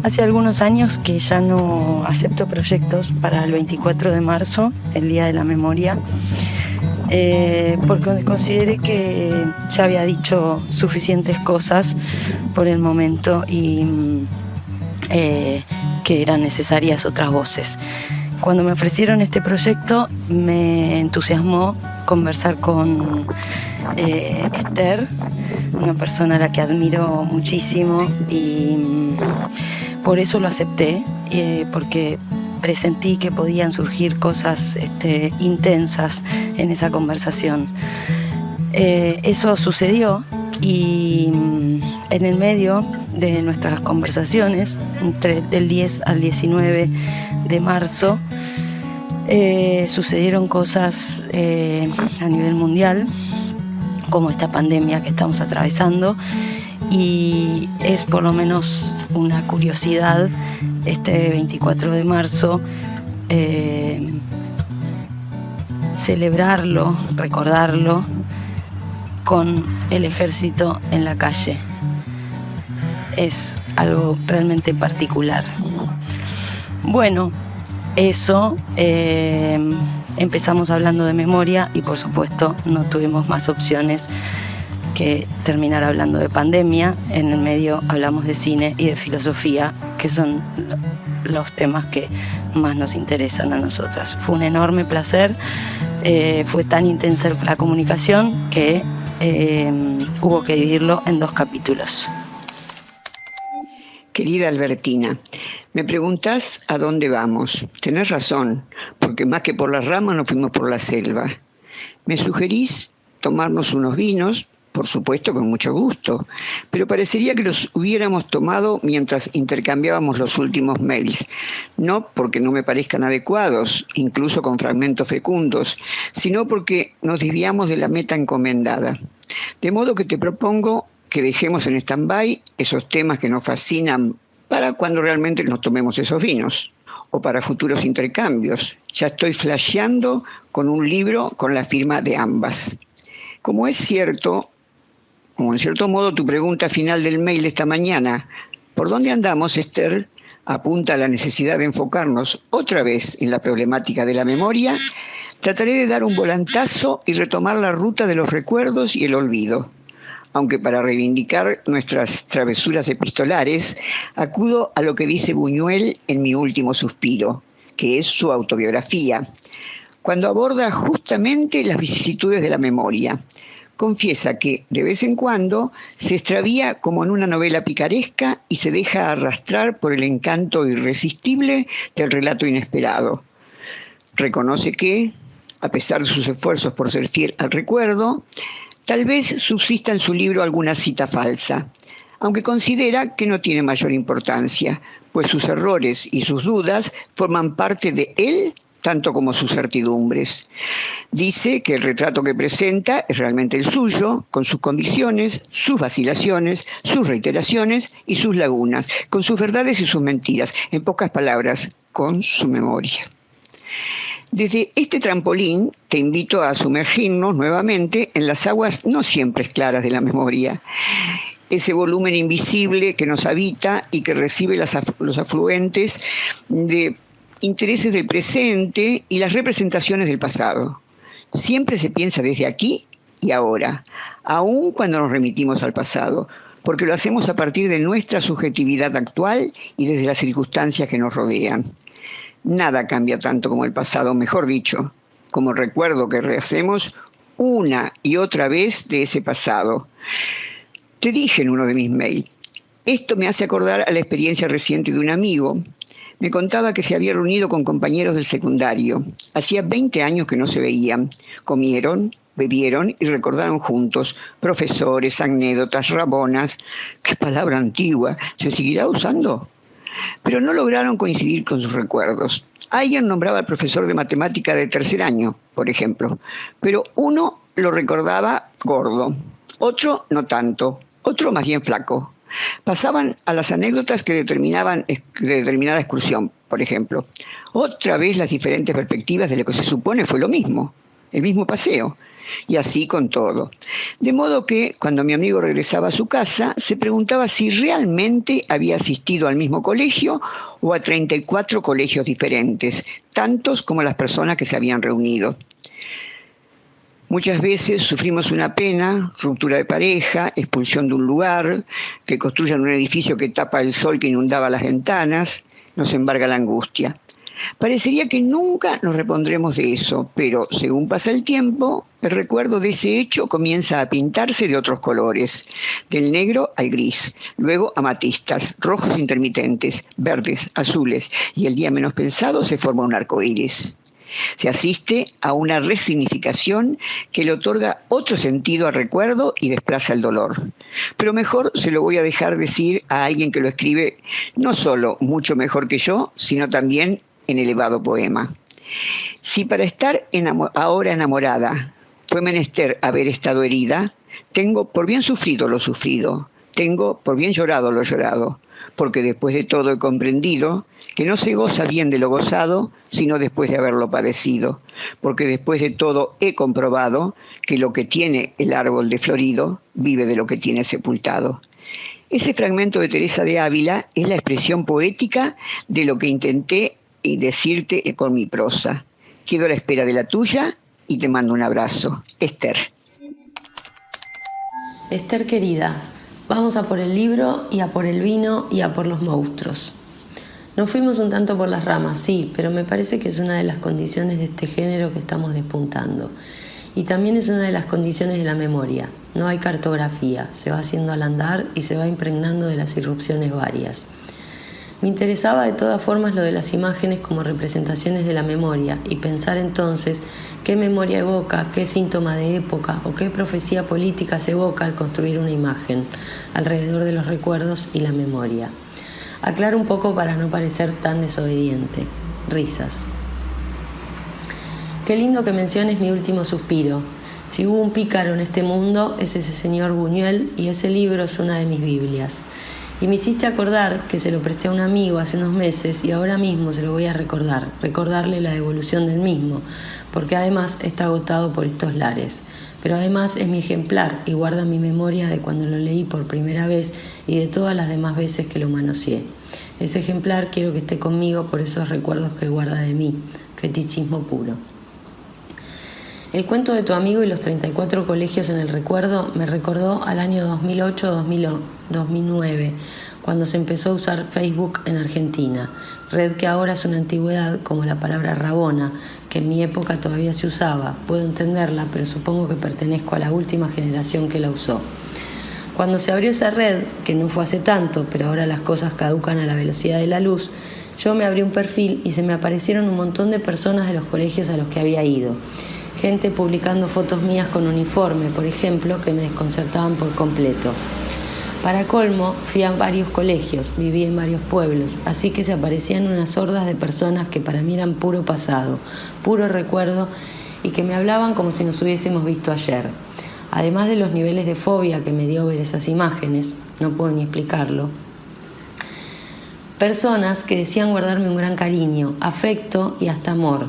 Hace algunos años que ya no acepto proyectos para el 24 de marzo, el Día de la Memoria, porque consideré que ya había dicho suficientes cosas por el momento y que eran necesarias otras voces. Cuando me ofrecieron este proyecto me entusiasmó conversar con Esther, una persona a la que admiro muchísimo, y por eso lo acepté, porque presentí que podían surgir cosas intensas en esa conversación. Eso sucedió y en el medio de nuestras conversaciones, del 10 al 19 de marzo, sucedieron cosas a nivel mundial, como esta pandemia que estamos atravesando, y es por lo menos una curiosidad este 24 de marzo celebrarlo, recordarlo con el ejército en la calle. Es algo realmente particular. Bueno, eso, empezamos hablando de memoria y por supuesto no tuvimos más opciones que terminar hablando de pandemia. En el medio hablamos de cine y de filosofía, que son los temas que más nos interesan a nosotras. Fue un enorme placer, fue tan intensa la comunicación que hubo que dividirlo en 2 capítulos. Querida Albertina, me preguntás a dónde vamos. Tenés razón, porque más que por las ramas nos fuimos por la selva. Me sugerís tomarnos unos vinos, por supuesto con mucho gusto, pero parecería que los hubiéramos tomado mientras intercambiábamos los últimos mails. No porque no me parezcan adecuados, incluso con fragmentos fecundos, sino porque nos desviamos de la meta encomendada. De modo que te propongo que dejemos en stand-by esos temas que nos fascinan para cuando realmente nos tomemos esos vinos, o para futuros intercambios. Ya estoy flasheando con un libro con la firma de ambas. Como en cierto modo tu pregunta final del mail de esta mañana, ¿por dónde andamos, Esther?, apunta a la necesidad de enfocarnos otra vez en la problemática de la memoria, trataré de dar un volantazo y retomar la ruta de los recuerdos y el olvido. Aunque para reivindicar nuestras travesuras epistolares, acudo a lo que dice Buñuel en Mi último suspiro, que es su autobiografía, cuando aborda justamente las vicisitudes de la memoria. Confiesa que, de vez en cuando, se extravía como en una novela picaresca y se deja arrastrar por el encanto irresistible del relato inesperado. Reconoce que, a pesar de sus esfuerzos por ser fiel al recuerdo, tal vez subsista en su libro alguna cita falsa, aunque considera que no tiene mayor importancia, pues sus errores y sus dudas forman parte de él tanto como sus certidumbres. Dice que el retrato que presenta es realmente el suyo, con sus convicciones, sus vacilaciones, sus reiteraciones y sus lagunas, con sus verdades y sus mentiras, en pocas palabras, con su memoria. Desde este trampolín te invito a sumergirnos nuevamente en las aguas no siempre claras de la memoria, ese volumen invisible que nos habita y que recibe los afluentes de intereses del presente y las representaciones del pasado. Siempre se piensa desde aquí y ahora, aun cuando nos remitimos al pasado, porque lo hacemos a partir de nuestra subjetividad actual y desde las circunstancias que nos rodean. Nada cambia tanto como el pasado, mejor dicho, como el recuerdo que rehacemos una y otra vez de ese pasado. Te dije en uno de mis mails, esto me hace acordar a la experiencia reciente de un amigo. Me contaba que se había reunido con compañeros del secundario. Hacía 20 años que no se veían. Comieron, bebieron y recordaron juntos profesores, anécdotas, rabonas. ¡Qué palabra antigua! ¿Se seguirá usando? Pero no lograron coincidir con sus recuerdos. Alguien nombraba al profesor de matemática de 3er año, por ejemplo, pero uno lo recordaba gordo, otro no tanto, otro más bien flaco. Pasaban a las anécdotas de determinada excursión, por ejemplo. Otra vez las diferentes perspectivas de lo que se supone fue lo mismo. el mismo paseo. Y así con todo. De modo que cuando mi amigo regresaba a su casa, se preguntaba si realmente había asistido al mismo colegio o a 34 colegios diferentes, tantos como las personas que se habían reunido. Muchas veces sufrimos una pena, ruptura de pareja, expulsión de un lugar, que construyan un edificio que tapa el sol que inundaba las ventanas, nos embarga la angustia. Parecería que nunca nos repondremos de eso, pero según pasa el tiempo, el recuerdo de ese hecho comienza a pintarse de otros colores, del negro al gris, luego amatistas, rojos intermitentes, verdes, azules, y el día menos pensado se forma un arco iris. Se asiste a una resignificación que le otorga otro sentido al recuerdo y desplaza el dolor. Pero mejor se lo voy a dejar decir a alguien que lo escribe no solo mucho mejor que yo, sino también en elevado poema. Si para estar ahora enamorada fue menester haber estado herida, tengo por bien sufrido lo sufrido, tengo por bien llorado lo llorado, porque después de todo he comprendido que no se goza bien de lo gozado, sino después de haberlo padecido, porque después de todo he comprobado que lo que tiene el árbol de florido vive de lo que tiene sepultado. Ese fragmento de Teresa de Ávila es la expresión poética de lo que intenté decirte con mi prosa. Quedo a la espera de la tuya y te mando un abrazo. Esther. Esther querida, vamos a por el libro y a por el vino y a por los monstruos. Nos fuimos un tanto por las ramas, sí, pero me parece que es una de las condiciones de este género que estamos despuntando. Y también es una de las condiciones de la memoria. No hay cartografía, se va haciendo al andar y se va impregnando de las irrupciones varias. Me interesaba de todas formas lo de las imágenes como representaciones de la memoria y pensar entonces qué memoria evoca, qué síntoma de época o qué profecía política se evoca al construir una imagen alrededor de los recuerdos y la memoria. Aclaro un poco para no parecer tan desobediente. Risas. Qué lindo que menciones Mi último suspiro. Si hubo un pícaro en este mundo, es ese señor Buñuel y ese libro es una de mis Biblias. Y me hiciste acordar que se lo presté a un amigo hace unos meses y ahora mismo se lo voy a recordarle la devolución del mismo, porque además está agotado por estos lares. Pero además es mi ejemplar y guarda mi memoria de cuando lo leí por primera vez y de todas las demás veces que lo manoseé. Ese ejemplar quiero que esté conmigo por esos recuerdos que guarda de mí, fetichismo puro. El cuento de tu amigo y los 34 colegios en el recuerdo me recordó al año 2008-2009, cuando se empezó a usar Facebook en Argentina, red que ahora es una antigüedad como la palabra rabona, que en mi época todavía se usaba. Puedo entenderla, pero supongo que pertenezco a la última generación que la usó. Cuando se abrió esa red, que no fue hace tanto, pero ahora las cosas caducan a la velocidad de la luz, yo me abrí un perfil y se me aparecieron un montón de personas de los colegios a los que había ido. Gente publicando fotos mías con uniforme, por ejemplo, que me desconcertaban por completo. Para colmo, fui a varios colegios, viví en varios pueblos, así que se aparecían unas hordas de personas que para mí eran puro pasado, puro recuerdo, y que me hablaban como si nos hubiésemos visto ayer. Además de los niveles de fobia que me dio ver esas imágenes, no puedo ni explicarlo, personas que decían guardarme un gran cariño, afecto y hasta amor,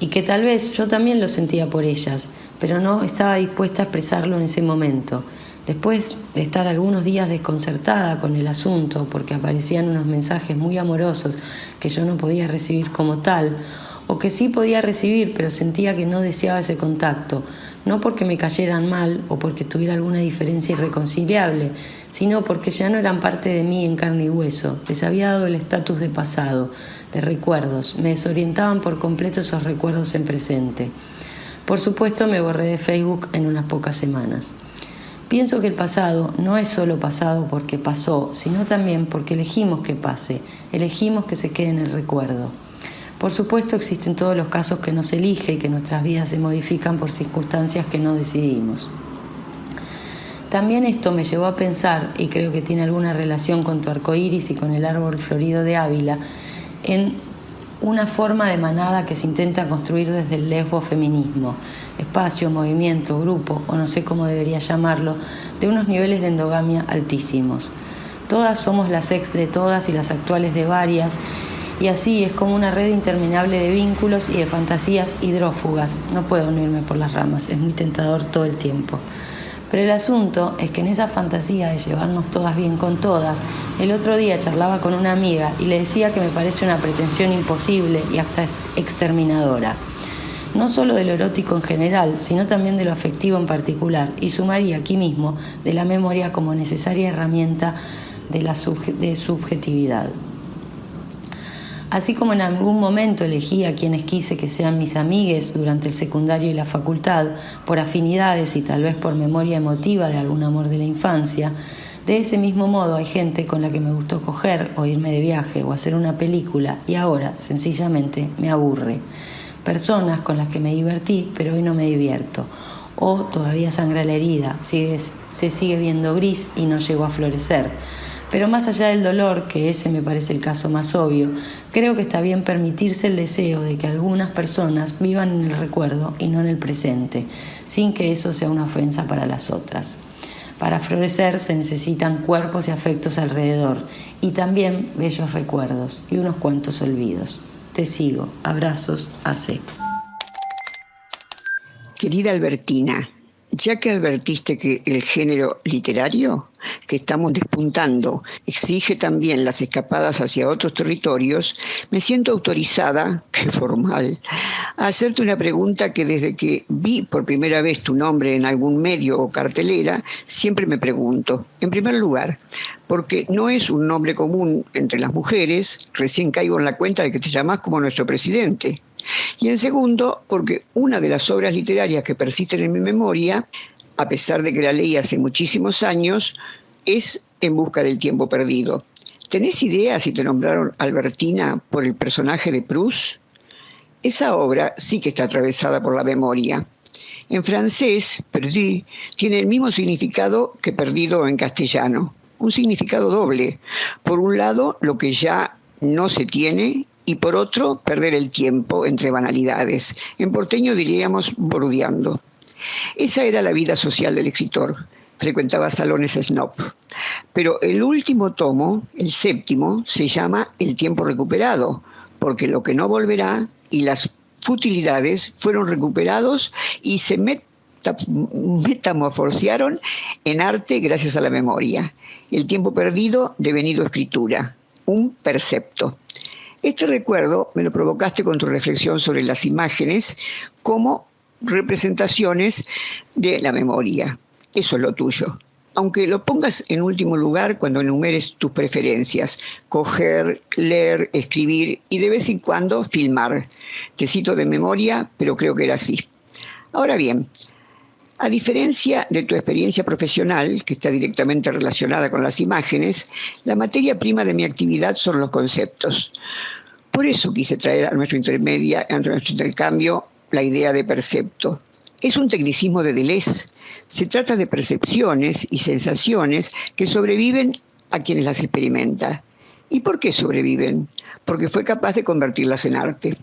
y que tal vez yo también lo sentía por ellas, pero no estaba dispuesta a expresarlo en ese momento. Después de estar algunos días desconcertada con el asunto, porque aparecían unos mensajes muy amorosos que yo no podía recibir como tal, o que sí podía recibir, pero sentía que no deseaba ese contacto, no porque me cayeran mal o porque tuviera alguna diferencia irreconciliable, sino porque ya no eran parte de mí en carne y hueso. Les había dado el estatus de pasado, de recuerdos. Me desorientaban por completo esos recuerdos en presente. Por supuesto, me borré de Facebook en unas pocas semanas. Pienso que el pasado no es solo pasado porque pasó, sino también porque elegimos que pase, elegimos que se quede en el recuerdo. Por supuesto, existen todos los casos que no se elige y que nuestras vidas se modifican por circunstancias que no decidimos. También esto me llevó a pensar, y creo que tiene alguna relación con tu arcoíris y con el árbol florido de Ávila, en una forma de manada que se intenta construir desde el lesbofeminismo, espacio, movimiento, grupo, o no sé cómo debería llamarlo, de unos niveles de endogamia altísimos. Todas somos las ex de todas y las actuales de varias, Y así es como una red interminable de vínculos y de fantasías hidrófugas. No puedo unirme por las ramas, es muy tentador todo el tiempo. Pero el asunto es que en esa fantasía de llevarnos todas bien con todas, el otro día charlaba con una amiga y le decía que me parece una pretensión imposible y hasta exterminadora. No solo de lo erótico en general, sino también de lo afectivo en particular, y sumaría aquí mismo de la memoria como necesaria herramienta de subjetividad. Así como en algún momento elegí a quienes quise que sean mis amigues durante el secundario y la facultad, por afinidades y tal vez por memoria emotiva de algún amor de la infancia, de ese mismo modo hay gente con la que me gustó coger o irme de viaje o hacer una película y ahora, sencillamente, me aburre. Personas con las que me divertí, pero hoy no me divierto. O todavía sangra la herida, se sigue viendo gris y no llegó a florecer. Pero más allá del dolor, que ese me parece el caso más obvio, creo que está bien permitirse el deseo de que algunas personas vivan en el recuerdo y no en el presente, sin que eso sea una ofensa para las otras. Para florecer se necesitan cuerpos y afectos alrededor, y también bellos recuerdos y unos cuantos olvidos. Te sigo. Abrazos, AC. Querida Albertina, ya que advertiste que el género literario que estamos despuntando exige también las escapadas hacia otros territorios, me siento autorizada, qué formal, a hacerte una pregunta que desde que vi por primera vez tu nombre en algún medio o cartelera, siempre me pregunto. En primer lugar, porque no es un nombre común entre las mujeres, recién caigo en la cuenta de que te llamás como nuestro presidente. Y en segundo, porque una de las obras literarias que persisten en mi memoria, a pesar de que la leí hace muchísimos años, es En busca del tiempo perdido. ¿Tenés idea si te nombraron Albertina por el personaje de Proust? Esa obra sí que está atravesada por la memoria. En francés, perdu tiene el mismo significado que perdido en castellano. Un significado doble. Por un lado, lo que ya no se tiene, y por otro, perder el tiempo entre banalidades. En porteño diríamos boludeando. Esa era la vida social del escritor. Frecuentaba salones snob. Pero el último tomo, el séptimo, se llama El tiempo recuperado, porque lo que no volverá y las futilidades fueron recuperados y se metamorfosearon en arte gracias a la memoria. El tiempo perdido devenido escritura, un percepto. Este recuerdo me lo provocaste con tu reflexión sobre las imágenes como representaciones de la memoria. Eso es lo tuyo. Aunque lo pongas en último lugar cuando enumeres tus preferencias, coger, leer, escribir y de vez en cuando filmar. Te cito de memoria, pero creo que era así. Ahora bien, a diferencia de tu experiencia profesional, que está directamente relacionada con las imágenes, la materia prima de mi actividad son los conceptos. Por eso quise traer a nuestro intercambio la idea de percepto. Es un tecnicismo de Deleuze. Se trata de percepciones y sensaciones que sobreviven a quienes las experimentan. ¿Y por qué sobreviven? Porque fue capaz de convertirlas en arte.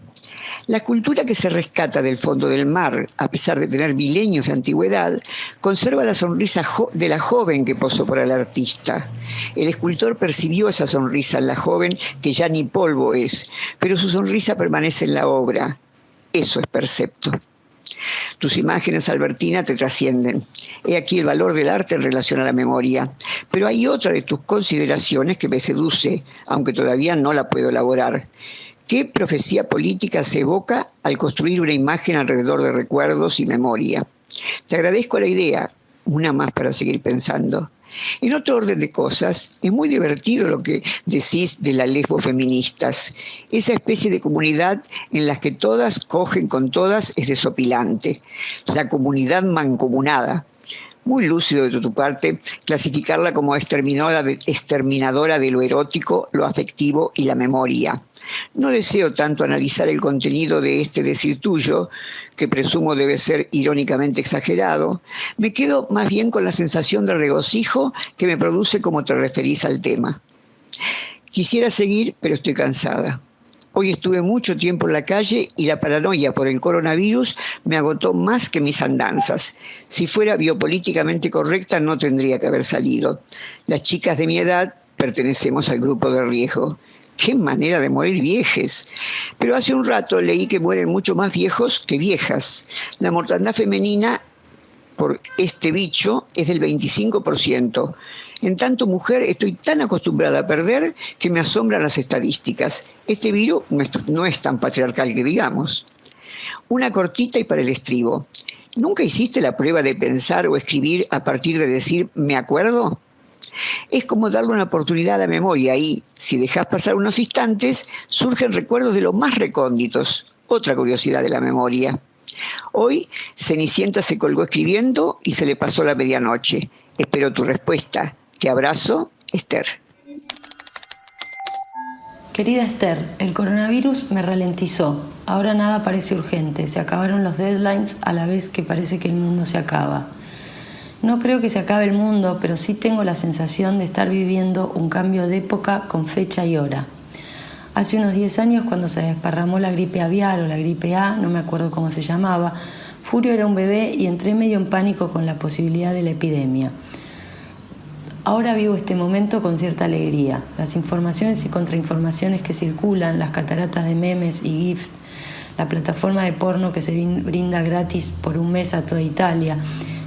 La cultura que se rescata del fondo del mar, a pesar de tener milenios de antigüedad, conserva la sonrisa de la joven que posó por el artista. El escultor percibió esa sonrisa en la joven que ya ni polvo es, pero su sonrisa permanece en la obra. Eso es percepto. Tus imágenes, Albertina, te trascienden. He aquí el valor del arte en relación a la memoria. Pero hay otra de tus consideraciones que me seduce, aunque todavía no la puedo elaborar. ¿Qué profecía política se evoca al construir una imagen alrededor de recuerdos y memoria? Te agradezco la idea, una más para seguir pensando. En otro orden de cosas, es muy divertido lo que decís de las lesbofeministas. Esa especie de comunidad en la que todas cogen con todas es desopilante. La comunidad mancomunada. Muy lúcido de tu parte clasificarla como exterminadora de lo erótico, lo afectivo y la memoria. No deseo tanto analizar el contenido de este decir tuyo, que presumo debe ser irónicamente exagerado. Me quedo más bien con la sensación de regocijo que me produce como te referís al tema. Quisiera seguir, pero estoy cansada. Hoy estuve mucho tiempo en la calle y la paranoia por el coronavirus me agotó más que mis andanzas. Si fuera biopolíticamente correcta no tendría que haber salido. Las chicas de mi edad pertenecemos al grupo de riesgo. Qué manera de morir viejes. Pero hace un rato leí que mueren mucho más viejos que viejas. La mortandad femenina por este bicho es del 25%. En tanto mujer estoy tan acostumbrada a perder que me asombran las estadísticas. Este virus no es tan patriarcal que digamos. Una cortita y para el estribo. ¿Nunca hiciste la prueba de pensar o escribir a partir de decir me acuerdo? Es como darle una oportunidad a la memoria y, si dejas pasar unos instantes, surgen recuerdos de los más recónditos. Otra curiosidad de la memoria. Hoy, Cenicienta se colgó escribiendo y se le pasó la medianoche. Espero tu respuesta. Te abrazo, Esther. Querida Esther, el coronavirus me ralentizó. Ahora nada parece urgente. Se acabaron los deadlines a la vez que parece que el mundo se acaba. No creo que se acabe el mundo, pero sí tengo la sensación de estar viviendo un cambio de época con fecha y hora. Hace unos 10 años, cuando se desparramó la gripe aviar o la gripe A, no me acuerdo cómo se llamaba, Furio era un bebé y entré medio en pánico con la posibilidad de la epidemia. Ahora vivo este momento con cierta alegría. Las informaciones y contrainformaciones que circulan, las cataratas de memes y GIFs, la plataforma de porno que se brinda gratis por un mes a toda Italia,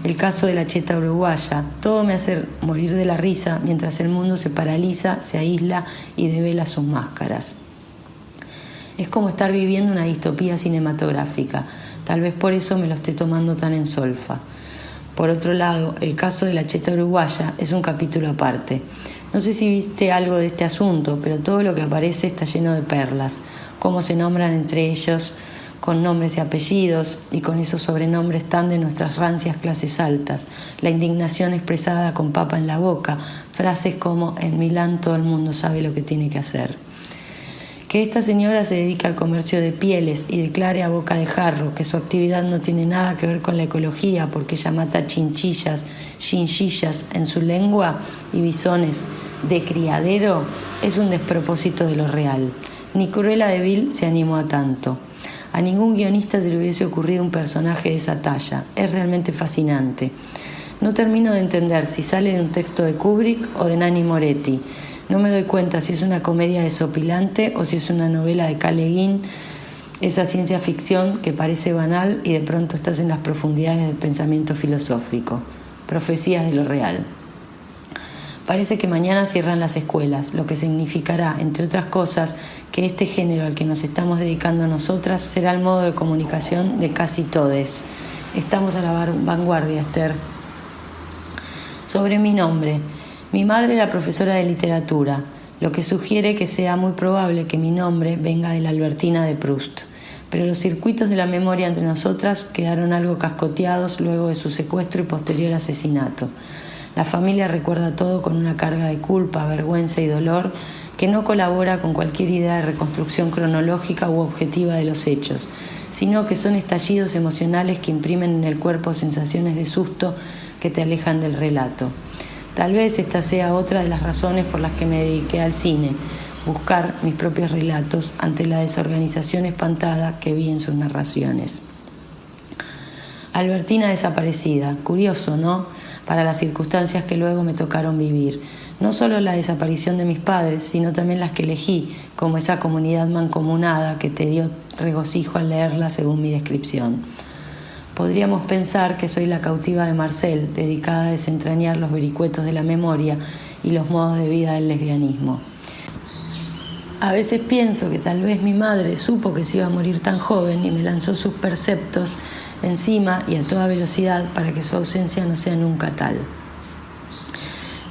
el caso de la cheta uruguaya, todo me hace morir de la risa mientras el mundo se paraliza, se aísla y devela sus máscaras. Es como estar viviendo una distopía cinematográfica, tal vez por eso me lo esté tomando tan en solfa. Por otro lado, el caso de la cheta uruguaya es un capítulo aparte. No sé si viste algo de este asunto, pero todo lo que aparece está lleno de perlas, cómo se nombran entre ellos, con nombres y apellidos, y con esos sobrenombres tan de nuestras rancias clases altas, la indignación expresada con papa en la boca, frases como en Milán todo el mundo sabe lo que tiene que hacer. Que esta señora se dedica al comercio de pieles y declare a boca de jarro que su actividad no tiene nada que ver con la ecología porque ella mata chinchillas en su lengua y bisones de criadero es un despropósito de lo real. Ni Cruella de Vil se animó a tanto. A ningún guionista se le hubiese ocurrido un personaje de esa talla. Es realmente fascinante. No termino de entender si sale de un texto de Kubrick o de Nanni Moretti. No me doy cuenta si es una comedia desopilante o si es una novela de Cal Le Guin, esa ciencia ficción que parece banal y de pronto estás en las profundidades del pensamiento filosófico. Profecías de lo real. Parece que mañana cierran las escuelas, lo que significará, entre otras cosas, que este género al que nos estamos dedicando nosotras será el modo de comunicación de casi todes. Estamos a la vanguardia, Esther. Sobre mi nombre. Mi madre era profesora de literatura, lo que sugiere que sea muy probable que mi nombre venga de la Albertina de Proust. Pero los circuitos de la memoria entre nosotras quedaron algo cascoteados luego de su secuestro y posterior asesinato. La familia recuerda todo con una carga de culpa, vergüenza y dolor que no colabora con cualquier idea de reconstrucción cronológica u objetiva de los hechos, sino que son estallidos emocionales que imprimen en el cuerpo sensaciones de susto que te alejan del relato. Tal vez esta sea otra de las razones por las que me dediqué al cine, buscar mis propios relatos ante la desorganización espantada que vi en sus narraciones. Albertina desaparecida, curioso, ¿no?, para las circunstancias que luego me tocaron vivir. No solo la desaparición de mis padres, sino también las que elegí, como esa comunidad mancomunada que te dio regocijo al leerla según mi descripción. Podríamos pensar que soy la cautiva de Marcel, dedicada a desentrañar los vericuetos de la memoria y los modos de vida del lesbianismo. A veces pienso que tal vez mi madre supo que se iba a morir tan joven y me lanzó sus perceptos encima y a toda velocidad para que su ausencia no sea nunca tal.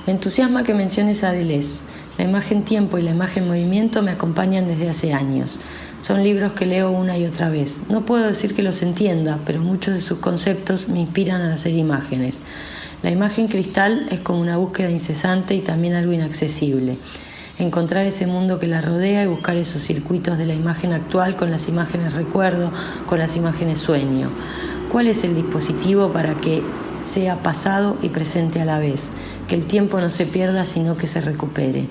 Me entusiasma que menciones a Deleuze. La imagen tiempo y la imagen movimiento me acompañan desde hace años. Son libros que leo una y otra vez. No puedo decir que los entienda, pero muchos de sus conceptos me inspiran a hacer imágenes. La imagen cristal es como una búsqueda incesante y también algo inaccesible. Encontrar ese mundo que la rodea y buscar esos circuitos de la imagen actual con las imágenes recuerdo, con las imágenes sueño. ¿Cuál es el dispositivo para que sea pasado y presente a la vez? Que el tiempo no se pierda, sino que se recupere.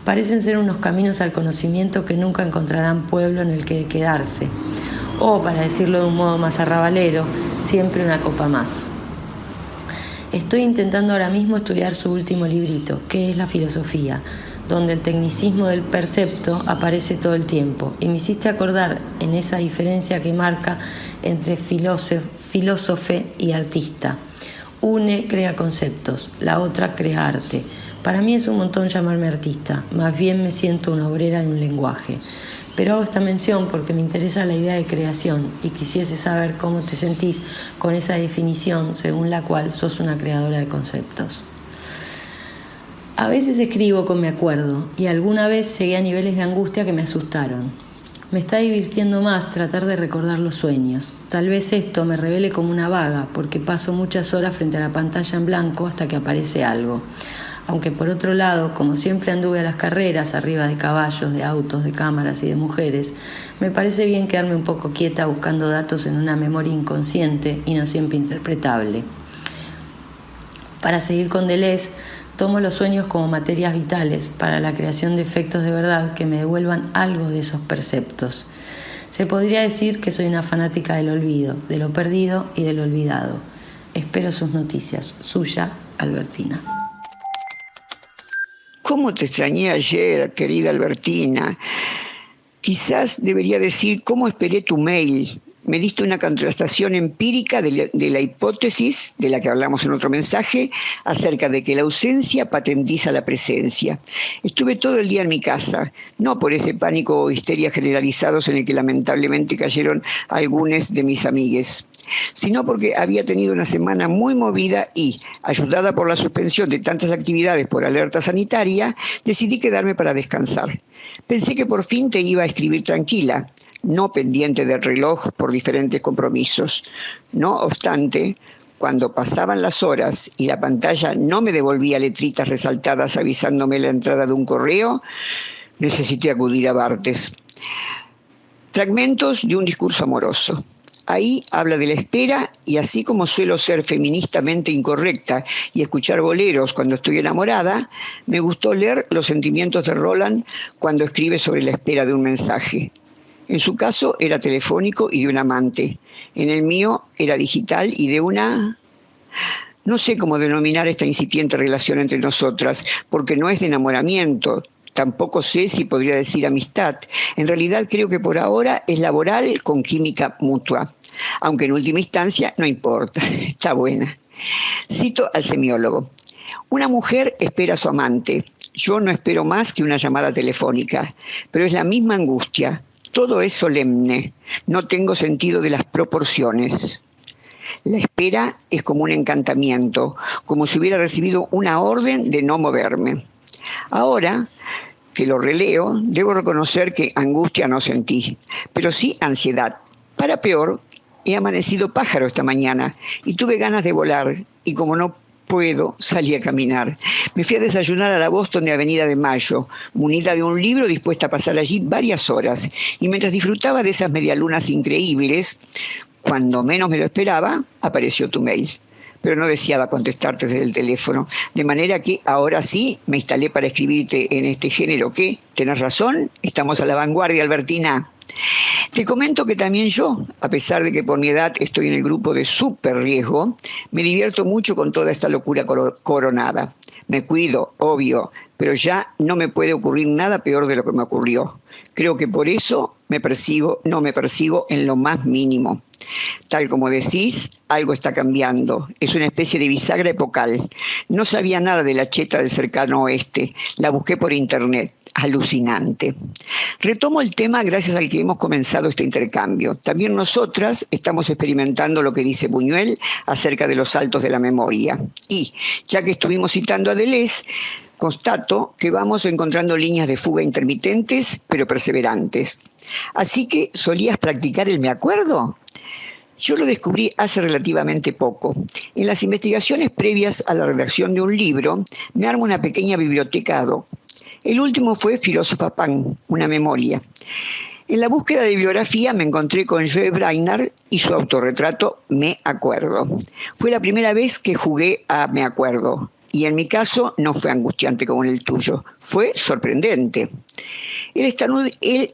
Parecen ser unos caminos al conocimiento que nunca encontrarán pueblo en el que quedarse. O, para decirlo de un modo más arrabalero, siempre una copa más. Estoy intentando ahora mismo estudiar su último librito, que es la filosofía. donde el tecnicismo del percepto aparece todo el tiempo, y me hiciste acordar en esa diferencia que marca entre filósofe y artista. Une crea conceptos, la otra crea arte. Para mí es un montón llamarme artista, más bien me siento una obrera de un lenguaje. Pero hago esta mención porque me interesa la idea de creación y quisiese saber cómo te sentís con esa definición según la cual sos una creadora de conceptos. A veces escribo con me acuerdo y alguna vez llegué a niveles de angustia que me asustaron. Me está divirtiendo más tratar de recordar los sueños. Tal vez esto me revele como una vaga porque paso muchas horas frente a la pantalla en blanco hasta que aparece algo. Aunque por otro lado, como siempre anduve a las carreras, arriba de caballos, de autos, de cámaras y de mujeres, me parece bien quedarme un poco quieta buscando datos en una memoria inconsciente y no siempre interpretable. Para seguir con Deleuze, tomo los sueños como materias vitales para la creación de efectos de verdad que me devuelvan algo de esos perceptos. Se podría decir que soy una fanática del olvido, de lo perdido y de lo olvidado. Espero sus noticias. Suya, Albertina. ¿Cómo te extrañé ayer, querida Albertina? Quizás debería decir cómo esperé tu mail. Me diste una contrastación empírica de la hipótesis, de la que hablamos en otro mensaje, acerca de que la ausencia patentiza la presencia. Estuve todo el día en mi casa, no por ese pánico o histeria generalizados en el que lamentablemente cayeron algunos de mis amigues, sino porque había tenido una semana muy movida y, ayudada por la suspensión de tantas actividades por alerta sanitaria, decidí quedarme para descansar. Pensé que por fin te iba a escribir tranquila, no pendiente del reloj por diferentes compromisos. No obstante, cuando pasaban las horas y la pantalla no me devolvía letritas resaltadas avisándome la entrada de un correo, necesité acudir a Barthes. Fragmentos de un discurso amoroso. Ahí habla de la espera y así como suelo ser feministamente incorrecta y escuchar boleros cuando estoy enamorada, me gustó leer los sentimientos de Roland cuando escribe sobre la espera de un mensaje. En su caso era telefónico y de un amante. En el mío era digital y de una... No sé cómo denominar esta incipiente relación entre nosotras, porque no es de enamoramiento. Tampoco sé si podría decir amistad. En realidad creo que por ahora es laboral con química mutua. Aunque en última instancia no importa, está buena. Cito al semiólogo. Una mujer espera a su amante. Yo no espero más que una llamada telefónica, pero es la misma angustia. Todo es solemne. No tengo sentido de las proporciones. La espera es como un encantamiento, como si hubiera recibido una orden de no moverme. Ahora que lo releo, debo reconocer que angustia no sentí, pero sí ansiedad. Para peor, he amanecido pájaro esta mañana y tuve ganas de volar, y como no puedo, salí a caminar. Me fui a desayunar a la Boston de Avenida de Mayo, munida de un libro dispuesta a pasar allí varias horas, y mientras disfrutaba de esas medialunas increíbles, cuando menos me lo esperaba, apareció tu mail. Pero no deseaba contestarte desde el teléfono, de manera que ahora sí me instalé para escribirte en este género que, tenés razón, estamos a la vanguardia, Albertina. Te comento que también yo, a pesar de que por mi edad estoy en el grupo de súper riesgo, me divierto mucho con toda esta locura coronada. Me cuido, obvio, pero ya no me puede ocurrir nada peor de lo que me ocurrió. Creo que por eso no me persigo en lo más mínimo. Tal como decís, algo está cambiando. Es una especie de bisagra epocal. No sabía nada de la cheta del cercano oeste. La busqué por internet. Alucinante. Retomo el tema gracias al que hemos comenzado este intercambio. También nosotras estamos experimentando lo que dice Buñuel acerca de los saltos de la memoria. Y, ya que estuvimos citando a Deleuze, constato que vamos encontrando líneas de fuga intermitentes, pero perseverantes. Así que, ¿solías practicar el me acuerdo? Yo lo descubrí hace relativamente poco. En las investigaciones previas a la redacción de un libro, me armo una pequeña biblioteca ad hoc. El último fue Filósofa Pan, una memoria. En la búsqueda de bibliografía me encontré con Joe Brainard y su autorretrato Me Acuerdo. Fue la primera vez que jugué a Me Acuerdo. Y en mi caso no fue angustiante como en el tuyo, fue sorprendente. El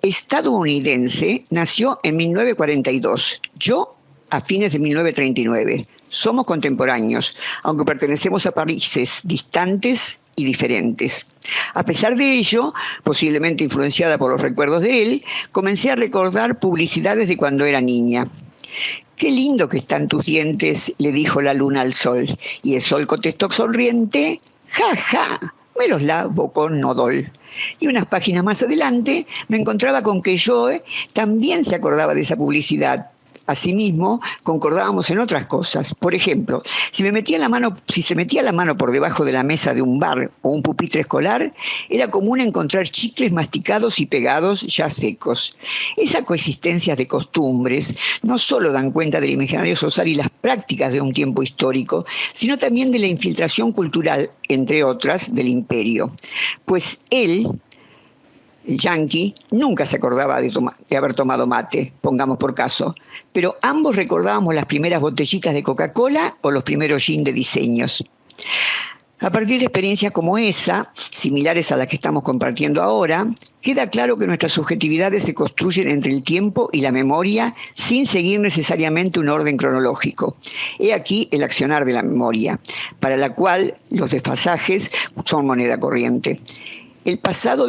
estadounidense nació en 1942, yo a fines de 1939. Somos contemporáneos, aunque pertenecemos a países distantes y diferentes. A pesar de ello, posiblemente influenciada por los recuerdos de él, comencé a recordar publicidades de cuando era niña. «Qué lindo que están tus dientes», le dijo la luna al sol, y el sol contestó sonriente: «Ja, ja, me los lavo con Nodol». Y unas páginas más adelante me encontraba con que Joe también se acordaba de esa publicidad. Asimismo, concordábamos en otras cosas. Por ejemplo, si se metía la mano por debajo de la mesa de un bar o un pupitre escolar, era común encontrar chicles masticados y pegados ya secos. Esas coexistencias de costumbres no solo dan cuenta del imaginario social y las prácticas de un tiempo histórico, sino también de la infiltración cultural, entre otras, del imperio. Pues él, el yanqui, nunca se acordaba de haber tomado mate, pongamos por caso, pero ambos recordábamos las primeras botellitas de Coca-Cola o los primeros gin de diseños. A partir de experiencias como esa, similares a las que estamos compartiendo ahora, queda claro que nuestras subjetividades se construyen entre el tiempo y la memoria sin seguir necesariamente un orden cronológico. He aquí el accionar de la memoria, para la cual los desfasajes son moneda corriente. El pasado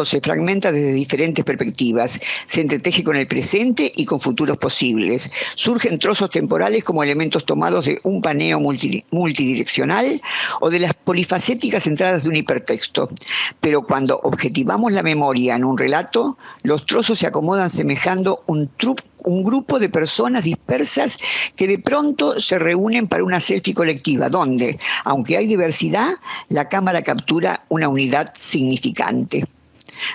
se fragmenta desde diferentes perspectivas, se entreteje con el presente y con futuros posibles. Surgen trozos temporales como elementos tomados de un paneo multidireccional o de las polifacéticas entradas de un hipertexto. Pero cuando objetivamos la memoria en un relato, los trozos se acomodan semejando un grupo de personas dispersas que de pronto se reúnen para una selfie colectiva, donde, aunque hay diversidad, la cámara captura una unidad significante.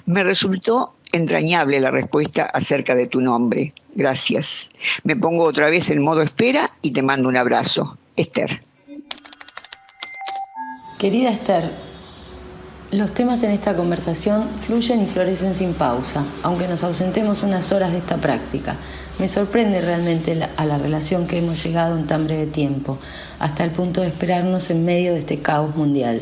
Me resultó entrañable la respuesta acerca de tu nombre. Gracias. Me pongo otra vez en modo espera y te mando un abrazo. Esther. Querida Esther, los temas en esta conversación fluyen y florecen sin pausa, aunque nos ausentemos unas horas de esta práctica. Me sorprende realmente a la relación que hemos llegado en tan breve tiempo, hasta el punto de esperarnos en medio de este caos mundial.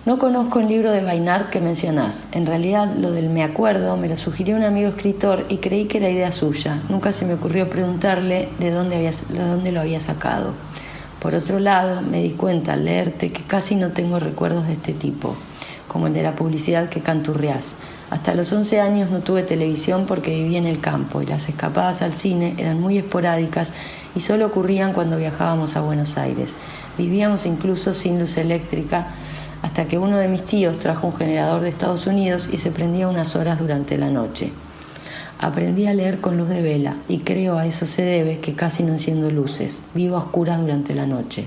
No conozco el libro de Beinart que mencionás. En realidad, lo del me acuerdo me lo sugirió un amigo escritor y creí que era idea suya. Nunca se me ocurrió preguntarle de dónde lo había sacado. Por otro lado, me di cuenta al leerte que casi no tengo recuerdos de este tipo, como el de la publicidad que canturreás. Hasta los 11 años no tuve televisión porque vivía en el campo y las escapadas al cine eran muy esporádicas y solo ocurrían cuando viajábamos a Buenos Aires. Vivíamos incluso sin luz eléctrica, hasta que uno de mis tíos trajo un generador de Estados Unidos y se prendía unas horas durante la noche. Aprendí a leer con luz de vela y creo a eso se debe que casi no enciendo luces, vivo a oscuras durante la noche.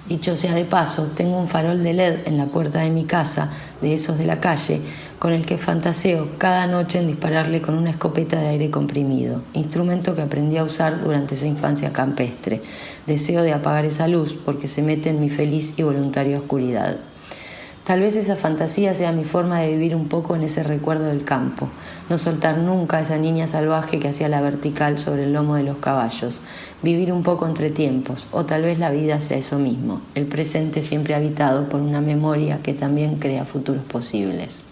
Dicho sea de paso, tengo un farol de LED en la puerta de mi casa, de esos de la calle, con el que fantaseo cada noche en dispararle con una escopeta de aire comprimido, instrumento que aprendí a usar durante esa infancia campestre. Deseo de apagar esa luz porque se mete en mi feliz y voluntaria oscuridad. Tal vez esa fantasía sea mi forma de vivir un poco en ese recuerdo del campo, no soltar nunca a esa niña salvaje que hacía la vertical sobre el lomo de los caballos, vivir un poco entre tiempos, o tal vez la vida sea eso mismo, el presente siempre habitado por una memoria que también crea futuros posibles.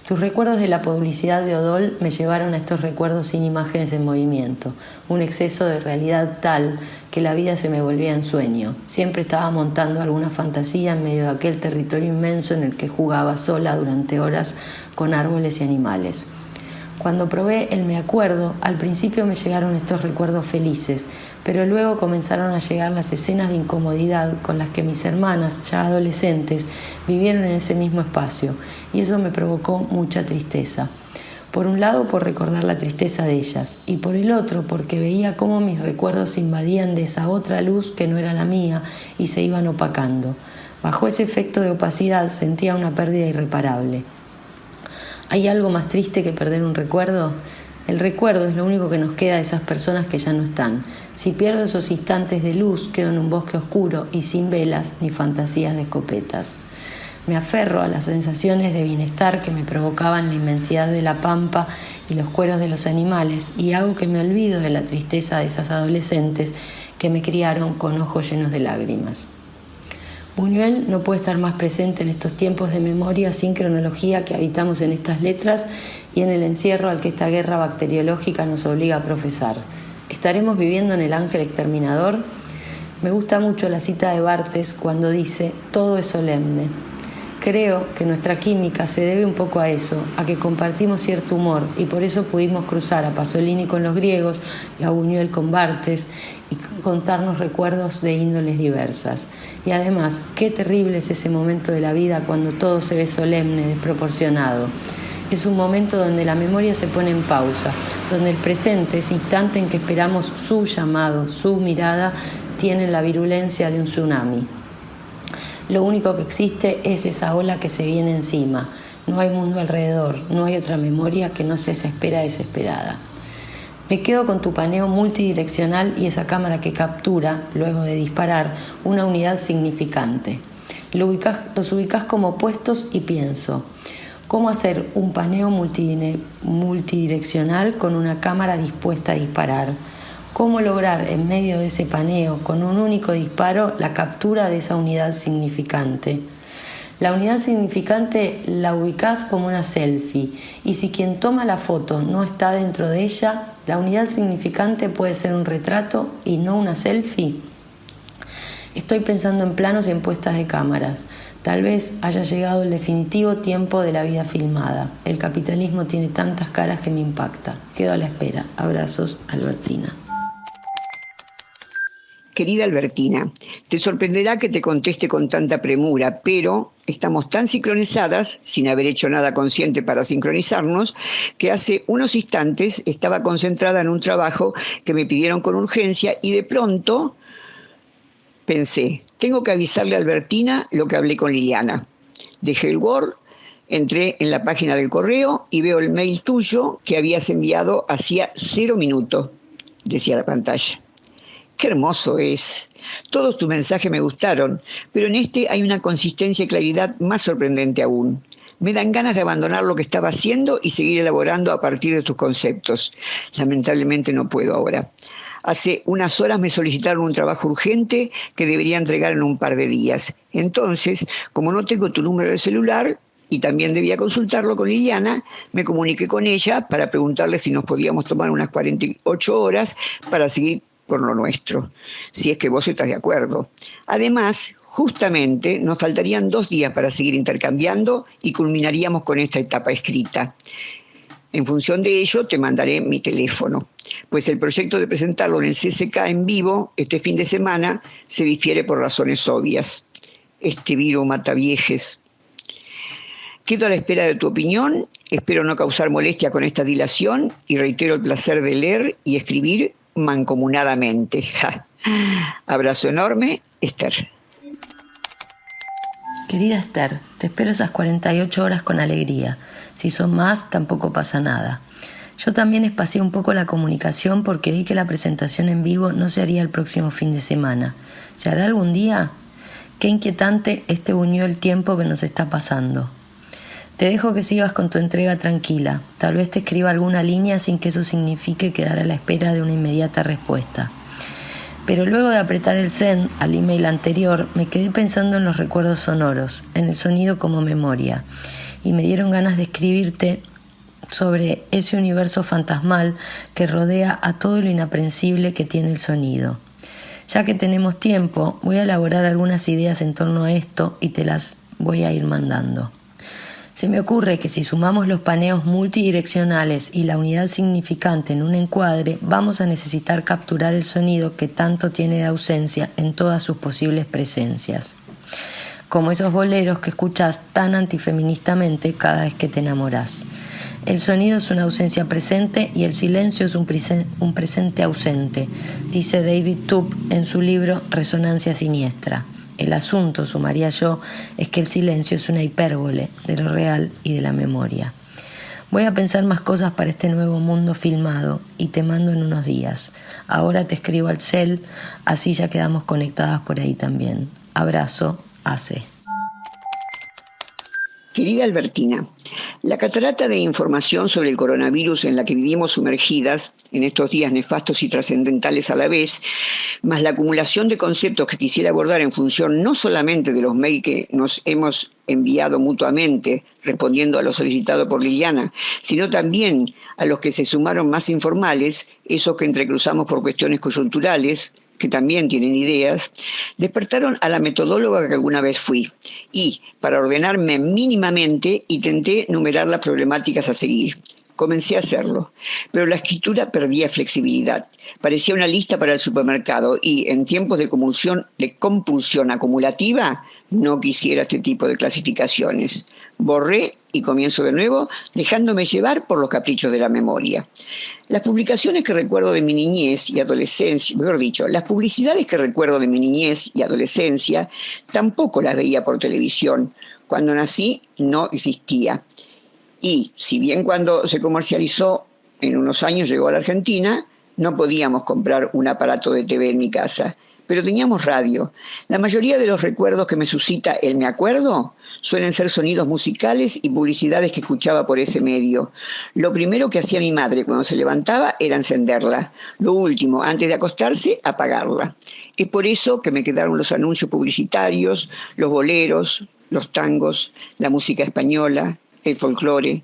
Tus recuerdos de la publicidad de Odol me llevaron a estos recuerdos sin imágenes en movimiento, un exceso de realidad tal que la vida se me volvía en sueño. Siempre estaba montando alguna fantasía en medio de aquel territorio inmenso en el que jugaba sola durante horas con árboles y animales. Cuando probé el me acuerdo, al principio me llegaron estos recuerdos felices, pero luego comenzaron a llegar las escenas de incomodidad con las que mis hermanas, ya adolescentes, vivieron en ese mismo espacio, y eso me provocó mucha tristeza. Por un lado, por recordar la tristeza de ellas, y por el otro, porque veía cómo mis recuerdos se invadían de esa otra luz que no era la mía y se iban opacando. Bajo ese efecto de opacidad sentía una pérdida irreparable. ¿Hay algo más triste que perder un recuerdo? El recuerdo es lo único que nos queda de esas personas que ya no están. Si pierdo esos instantes de luz, quedo en un bosque oscuro y sin velas ni fantasías de escopetas. Me aferro a las sensaciones de bienestar que me provocaban la inmensidad de la pampa y los cueros de los animales y hago que me olvido de la tristeza de esas adolescentes que me criaron con ojos llenos de lágrimas. Buñuel no puede estar más presente en estos tiempos de memoria sin cronología que habitamos en estas letras y en el encierro al que esta guerra bacteriológica nos obliga a profesar. ¿Estaremos viviendo en el ángel exterminador? Me gusta mucho la cita de Barthes cuando dice: todo es solemne. Creo que nuestra química se debe un poco a eso, a que compartimos cierto humor, y por eso pudimos cruzar a Pasolini con los griegos y a Buñuel con Barthes y contarnos recuerdos de índoles diversas. Y además, qué terrible es ese momento de la vida cuando todo se ve solemne, desproporcionado. Es un momento donde la memoria se pone en pausa, donde el presente, ese instante en que esperamos su llamado, su mirada, tiene la virulencia de un tsunami. Lo único que existe es esa ola que se viene encima. No hay mundo alrededor, no hay otra memoria que no sea esa espera desesperada. Me quedo con tu paneo multidireccional y esa cámara que captura, luego de disparar, una unidad significante. Los ubicás como opuestos y pienso: ¿cómo hacer un paneo multidireccional con una cámara dispuesta a disparar? ¿Cómo lograr en medio de ese paneo, con un único disparo, la captura de esa unidad significante? La unidad significante la ubicás como una selfie, y si quien toma la foto no está dentro de ella, ¿la unidad significante puede ser un retrato y no una selfie? Estoy pensando en planos y en puestas de cámaras. Tal vez haya llegado el definitivo tiempo de la vida filmada. El capitalismo tiene tantas caras que me impacta. Quedo a la espera. Abrazos, Albertina. Querida Albertina, te sorprenderá que te conteste con tanta premura, pero estamos tan sincronizadas, sin haber hecho nada consciente para sincronizarnos, que hace unos instantes estaba concentrada en un trabajo que me pidieron con urgencia y de pronto pensé: tengo que avisarle a Albertina lo que hablé con Liliana. Dejé el Word, entré en la página del correo y veo el mail tuyo que habías enviado hacía 0 minutos, decía la pantalla. Qué hermoso es. Todos tus mensajes me gustaron, pero en este hay una consistencia y claridad más sorprendente aún. Me dan ganas de abandonar lo que estaba haciendo y seguir elaborando a partir de tus conceptos. Lamentablemente no puedo ahora. Hace unas horas me solicitaron un trabajo urgente que debería entregar en un par de días. Entonces, como no tengo tu número de celular y también debía consultarlo con Liliana, me comuniqué con ella para preguntarle si nos podíamos tomar unas 48 horas para seguir con lo nuestro, si es que vos estás de acuerdo. Además, justamente nos faltarían 2 días para seguir intercambiando y culminaríamos con esta etapa escrita. En función de ello, te mandaré mi teléfono, pues el proyecto de presentarlo en el CCK en vivo este fin de semana se difiere por razones obvias. Este virus mata viejes. Quedo a la espera de tu opinión, espero no causar molestia con esta dilación y reitero el placer de leer y escribir mancomunadamente. Abrazo enorme, Esther. Querida Esther, te espero esas 48 horas con alegría. Si son más, tampoco pasa nada. Yo también espacié un poco la comunicación porque vi que la presentación en vivo no se haría el próximo fin de semana. ¿Se hará algún día? Qué inquietante unió el tiempo que nos está pasando. Te dejo que sigas con tu entrega tranquila. Tal vez te escriba alguna línea sin que eso signifique quedar a la espera de una inmediata respuesta. Pero luego de apretar el send al email anterior, me quedé pensando en los recuerdos sonoros, en el sonido como memoria, y me dieron ganas de escribirte sobre ese universo fantasmal que rodea a todo lo inaprensible que tiene el sonido. Ya que tenemos tiempo, voy a elaborar algunas ideas en torno a esto y te las voy a ir mandando. Se me ocurre que si sumamos los paneos multidireccionales y la unidad significante en un encuadre, vamos a necesitar capturar el sonido que tanto tiene de ausencia en todas sus posibles presencias. Como esos boleros que escuchás tan antifeministamente cada vez que te enamorás. El sonido es una ausencia presente y el silencio es un presente ausente, dice David Tubb en su libro Resonancia Siniestra. El asunto, sumaría yo, es que el silencio es una hipérbole de lo real y de la memoria. Voy a pensar más cosas para este nuevo mundo filmado y te mando en unos días. Ahora te escribo al cel, así ya quedamos conectadas por ahí también. Abrazo, Ace. Querida Albertina, la catarata de información sobre el coronavirus en la que vivimos sumergidas en estos días nefastos y trascendentales a la vez, más la acumulación de conceptos que quisiera abordar en función no solamente de los mails que nos hemos enviado mutuamente, respondiendo a lo solicitado por Liliana, sino también a los que se sumaron más informales, esos que entrecruzamos por cuestiones coyunturales, que también tienen ideas, despertaron a la metodóloga que alguna vez fui y, para ordenarme mínimamente, intenté numerar las problemáticas a seguir. Comencé a hacerlo, pero la escritura perdía flexibilidad. Parecía una lista para el supermercado y, en tiempos de compulsión acumulativa, no quisiera este tipo de clasificaciones. Borré y comienzo de nuevo, dejándome llevar por los caprichos de la memoria. Las publicaciones que recuerdo de mi niñez y adolescencia, mejor dicho, las publicidades que recuerdo de mi niñez y adolescencia, tampoco las veía por televisión. Cuando nací no existía. Y si bien cuando se comercializó en unos años llegó a la Argentina, no podíamos comprar un aparato de TV en mi casa, pero teníamos radio. La mayoría de los recuerdos que me suscita el me acuerdo suelen ser sonidos musicales y publicidades que escuchaba por ese medio. Lo primero que hacía mi madre cuando se levantaba era encenderla. Lo último, antes de acostarse, apagarla. Es por eso que me quedaron los anuncios publicitarios, los boleros, los tangos, la música española, el folclore.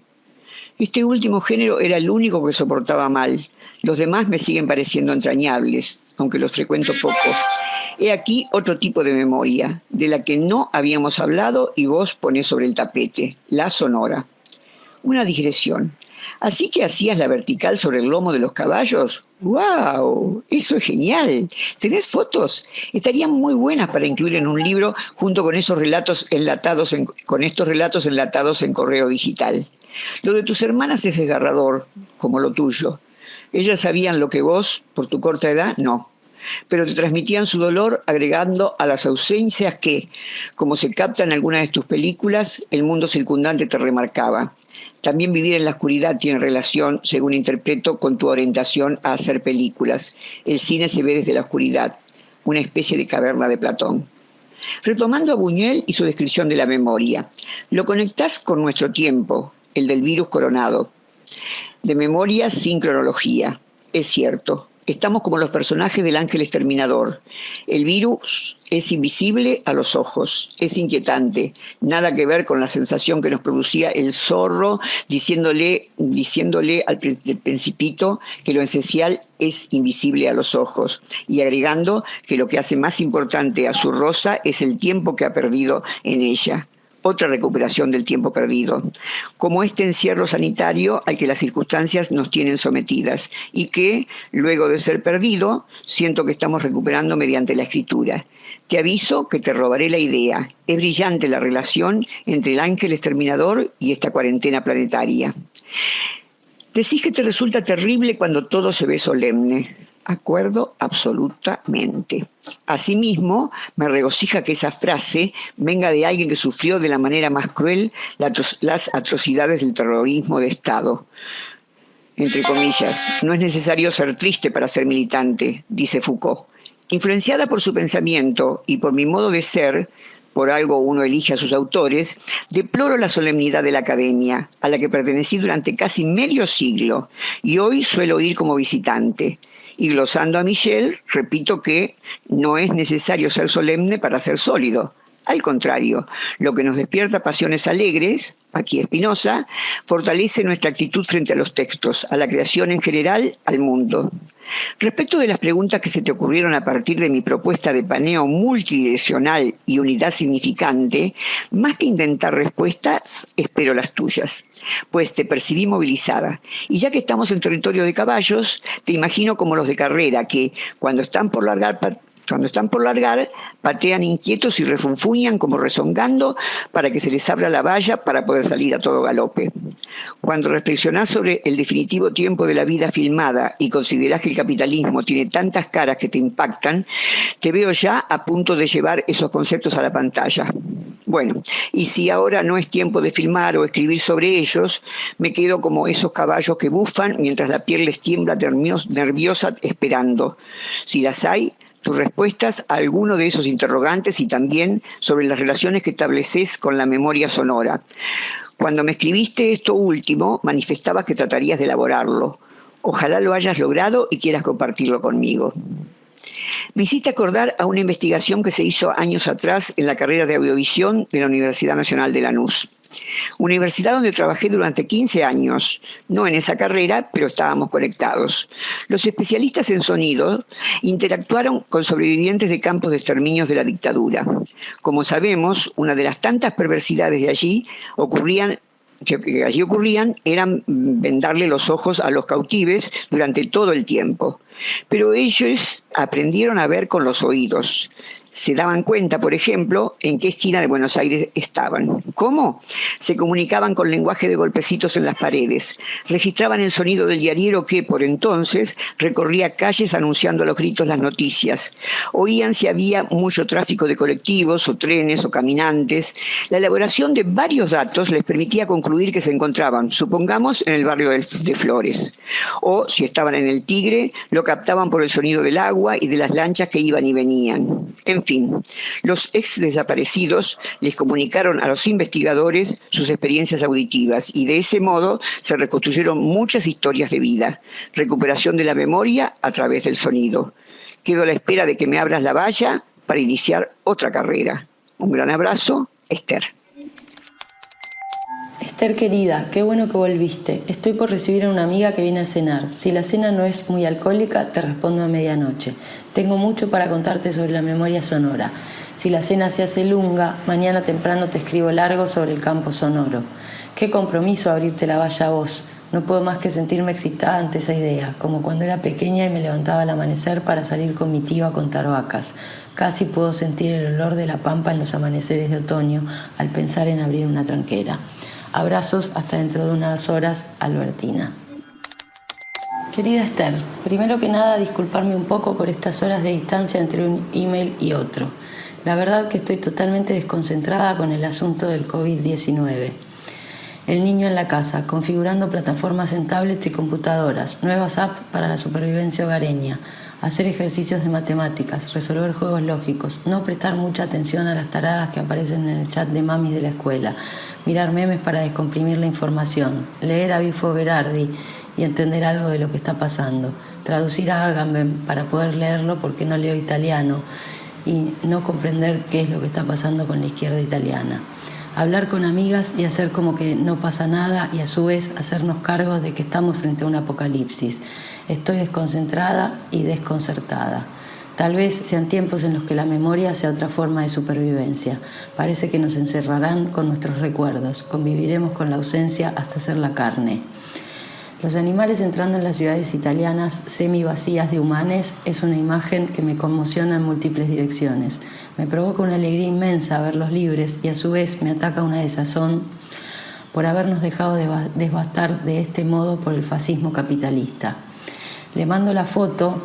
Este último género era el único que soportaba mal. Los demás me siguen pareciendo entrañables, aunque los frecuento poco. He aquí otro tipo de memoria, de la que no habíamos hablado y vos ponés sobre el tapete, la sonora. Una digresión. ¿Así que hacías la vertical sobre el lomo de los caballos? ¡Wow! Eso es genial. ¿Tenés fotos? Estarían muy buenas para incluir en un libro junto con estos relatos enlatados en correo digital. Lo de tus hermanas es desgarrador, como lo tuyo. Ellas sabían lo que vos, por tu corta edad, no. Pero te transmitían su dolor agregando a las ausencias que, como se capta en algunas de tus películas, el mundo circundante te remarcaba. También vivir en la oscuridad tiene relación, según interpreto, con tu orientación a hacer películas. El cine se ve desde la oscuridad, una especie de caverna de Platón. Retomando a Buñuel y su descripción de la memoria, lo conectás con nuestro tiempo, el del virus coronado. De memoria sin cronología. Es cierto, estamos como los personajes del Ángel Exterminador. El virus es invisible a los ojos, es inquietante, nada que ver con la sensación que nos producía el zorro diciéndole al Principito que lo esencial es invisible a los ojos, y agregando que lo que hace más importante a su Rosa es el tiempo que ha perdido en ella. Otra recuperación del tiempo perdido, como este encierro sanitario al que las circunstancias nos tienen sometidas y que, luego de ser perdido, siento que estamos recuperando mediante la escritura. Te aviso que te robaré la idea. Es brillante la relación entre el Ángel Exterminador y esta cuarentena planetaria. Decís que te resulta terrible cuando todo se ve solemne. Acuerdo absolutamente. Asimismo, me regocija que esa frase venga de alguien que sufrió de la manera más cruel las atrocidades del terrorismo de Estado. Entre comillas, no es necesario ser triste para ser militante, dice Foucault. Influenciada por su pensamiento y por mi modo de ser, por algo uno elige a sus autores, deploro la solemnidad de la academia, a la que pertenecí durante casi medio siglo, y hoy suelo ir como visitante. Y glosando a Michel, repito que no es necesario ser solemne para ser sólido. Al contrario, lo que nos despierta pasiones alegres, aquí Spinoza, fortalece nuestra actitud frente a los textos, a la creación en general, al mundo. Respecto de las preguntas que se te ocurrieron a partir de mi propuesta de paneo multidireccional y unidad significante, más que intentar respuestas, espero las tuyas, pues te percibí movilizada. Y ya que estamos en territorio de caballos, te imagino como los de carrera que, cuando están por largar, patean inquietos y refunfuñan como rezongando para que se les abra la valla para poder salir a todo galope. Cuando reflexionás sobre el definitivo tiempo de la vida filmada y considerás que el capitalismo tiene tantas caras que te impactan, te veo ya a punto de llevar esos conceptos a la pantalla. Bueno, y si ahora no es tiempo de filmar o escribir sobre ellos, me quedo como esos caballos que bufan mientras la piel les tiembla nerviosa esperando. Si las hay, tus respuestas a alguno de esos interrogantes y también sobre las relaciones que estableces con la memoria sonora. Cuando me escribiste esto último, manifestabas que tratarías de elaborarlo. Ojalá lo hayas logrado y quieras compartirlo conmigo. Me hiciste acordar a una investigación que se hizo años atrás en la carrera de audiovisión de la Universidad Nacional de Lanús. universidad donde trabajé durante 15 años, no en esa carrera, pero estábamos conectados. Los especialistas en sonido interactuaron con sobrevivientes de campos de exterminios de la dictadura. Como sabemos, una de las tantas perversidades de allí que allí ocurrían eran vendarle los ojos a los cautives durante todo el tiempo. Pero ellos aprendieron a ver con los oídos. Se daban cuenta, por ejemplo, en qué esquina de Buenos Aires estaban. ¿Cómo? Se comunicaban con lenguaje de golpecitos en las paredes. Registraban el sonido del diariero que, por entonces, recorría calles anunciando a los gritos las noticias. Oían si había mucho tráfico de colectivos o trenes o caminantes. La elaboración de varios datos les permitía concluir que se encontraban, supongamos, en el barrio de Flores. O, si estaban en el Tigre, lo captaban por el sonido del agua y de las lanchas que iban y venían. En fin, los ex desaparecidos les comunicaron a los investigadores sus experiencias auditivas y de ese modo se reconstruyeron muchas historias de vida. Recuperación de la memoria a través del sonido. Quedo a la espera de que me abras la valla para iniciar otra carrera. Un gran abrazo, Esther. Esther querida, qué bueno que volviste. Estoy por recibir a una amiga que viene a cenar. Si la cena no es muy alcohólica, te respondo a medianoche. Tengo mucho para contarte sobre la memoria sonora. Si la cena se hace lunga, mañana temprano te escribo largo sobre el campo sonoro. Qué compromiso abrirte la valla a vos. No puedo más que sentirme excitada ante esa idea, como cuando era pequeña y me levantaba al amanecer para salir con mi tío a contar vacas. Casi puedo sentir el olor de la pampa en los amaneceres de otoño al pensar en abrir una tranquera. Abrazos hasta dentro de unas horas, Albertina. Querida Esther, primero que nada disculparme un poco por estas horas de distancia entre un email y otro. La verdad que estoy totalmente desconcentrada con el asunto del COVID-19. El niño en la casa, configurando plataformas en tablets y computadoras, nuevas apps para la supervivencia hogareña, hacer ejercicios de matemáticas, resolver juegos lógicos, no prestar mucha atención a las taradas que aparecen en el chat de mamis de la escuela, mirar memes para descomprimir la información, leer a Bifo Berardi y entender algo de lo que está pasando, traducir a Agamben para poder leerlo porque no leo italiano y no comprender qué es lo que está pasando con la izquierda italiana. Hablar con amigas y hacer como que no pasa nada y a su vez hacernos cargo de que estamos frente a un apocalipsis. Estoy desconcentrada y desconcertada. Tal vez sean tiempos en los que la memoria sea otra forma de supervivencia. Parece que nos encerrarán con nuestros recuerdos. Conviviremos con la ausencia hasta hacer la carne. Los animales entrando en las ciudades italianas semi-vacías de humanes es una imagen que me conmociona en múltiples direcciones. Me provoca una alegría inmensa verlos libres y a su vez me ataca una desazón por habernos dejado devastar de este modo por el fascismo capitalista. Le mando la foto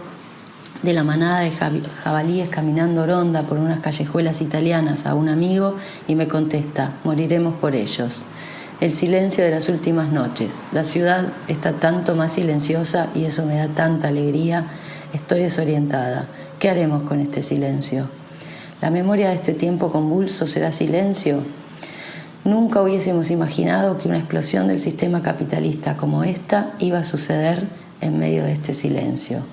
de la manada de jabalíes caminando ronda por unas callejuelas italianas a un amigo y me contesta, moriremos por ellos. El silencio de las últimas noches. La ciudad está tanto más silenciosa y eso me da tanta alegría. Estoy desorientada. ¿Qué haremos con este silencio? ¿La memoria de este tiempo convulso será silencio? Nunca hubiésemos imaginado que una explosión del sistema capitalista como esta iba a suceder en medio de este silencio.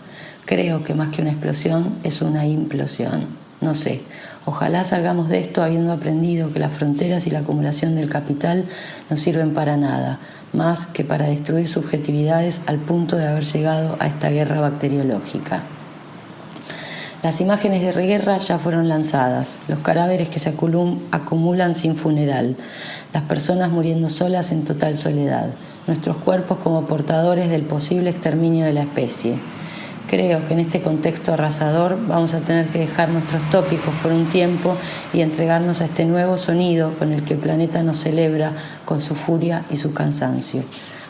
Creo que más que una explosión es una implosión. No sé, ojalá salgamos de esto habiendo aprendido que las fronteras y la acumulación del capital no sirven para nada, más que para destruir subjetividades al punto de haber llegado a esta guerra bacteriológica. Las imágenes de reguerra ya fueron lanzadas, los cadáveres que se acumulan sin funeral, las personas muriendo solas en total soledad, nuestros cuerpos como portadores del posible exterminio de la especie. Creo que en este contexto arrasador vamos a tener que dejar nuestros tópicos por un tiempo y entregarnos a este nuevo sonido con el que el planeta nos celebra con su furia y su cansancio.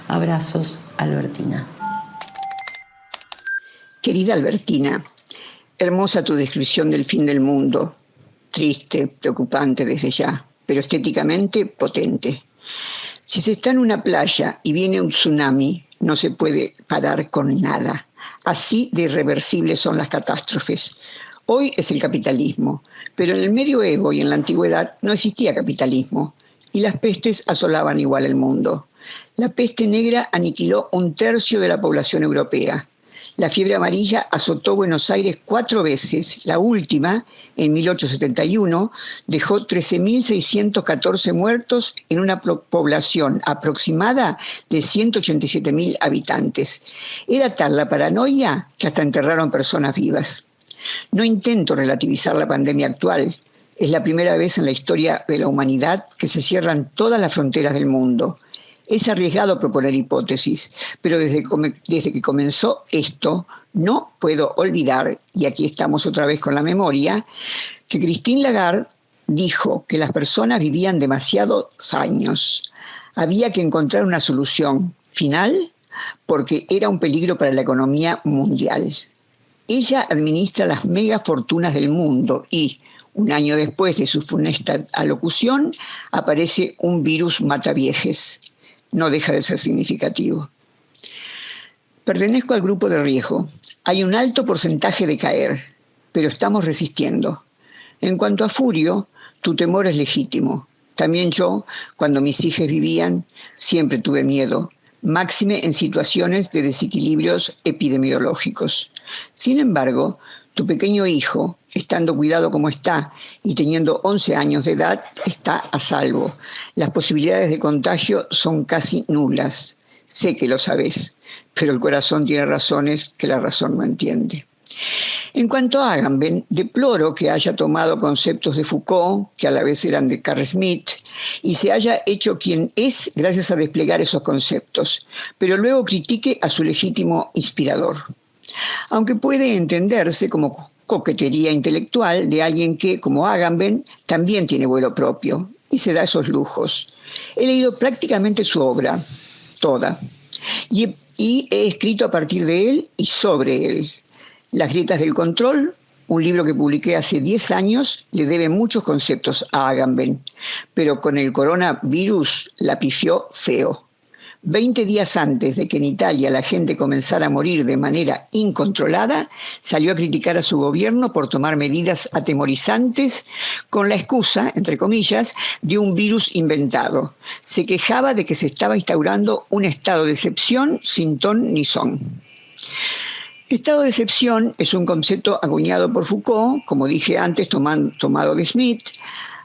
Abrazos, Albertina. Querida Albertina, hermosa tu descripción del fin del mundo. Triste, preocupante desde ya, pero estéticamente potente. Si se está en una playa y viene un tsunami, no se puede parar con nada. Así de irreversibles son las catástrofes. Hoy es el capitalismo, pero en el medioevo y en la antigüedad no existía capitalismo y las pestes asolaban igual el mundo. La peste negra aniquiló 1/3 de la población europea. La fiebre amarilla azotó Buenos Aires 4 veces. La última, en 1871, dejó 13.614 muertos en una población aproximada de 187.000 habitantes. Era tal la paranoia que hasta enterraron personas vivas. No intento relativizar la pandemia actual. Es la primera vez en la historia de la humanidad que se cierran todas las fronteras del mundo. Es arriesgado proponer hipótesis, pero desde que comenzó esto, no puedo olvidar, y aquí estamos otra vez con la memoria, que Christine Lagarde dijo que las personas vivían demasiados años. Había que encontrar una solución final porque era un peligro para la economía mundial. Ella administra las megafortunas del mundo y, un año después de su funesta alocución, aparece un virus mataviejes. No deja de ser significativo. Pertenezco al grupo de riesgo. Hay un alto porcentaje de caer, pero estamos resistiendo. En cuanto a Furio, tu temor es legítimo. También yo, cuando mis hijas vivían, siempre tuve miedo, máxime en situaciones de desequilibrios epidemiológicos. Sin embargo, tu pequeño hijo, estando cuidado como está y teniendo 11 años de edad, está a salvo. Las posibilidades de contagio son casi nulas. Sé que lo sabés, pero el corazón tiene razones que la razón no entiende. En cuanto a Agamben, deploro que haya tomado conceptos de Foucault, que a la vez eran de Carl Schmitt, y se haya hecho quien es gracias a desplegar esos conceptos, pero luego critique a su legítimo inspirador. Aunque puede entenderse como coquetería intelectual de alguien que, como Agamben, también tiene vuelo propio y se da esos lujos. He leído prácticamente su obra, toda, y he escrito a partir de él y sobre él. Las grietas del control, un libro que publiqué hace 10 años, le debe muchos conceptos a Agamben, pero con el coronavirus la pifió feo. 20 días antes de que en Italia la gente comenzara a morir de manera incontrolada, salió a criticar a su gobierno por tomar medidas atemorizantes con la excusa, entre comillas, de un virus inventado. Se quejaba de que se estaba instaurando un estado de excepción sin ton ni son. Estado de excepción es un concepto acuñado por Foucault, como dije antes, tomado de Smith.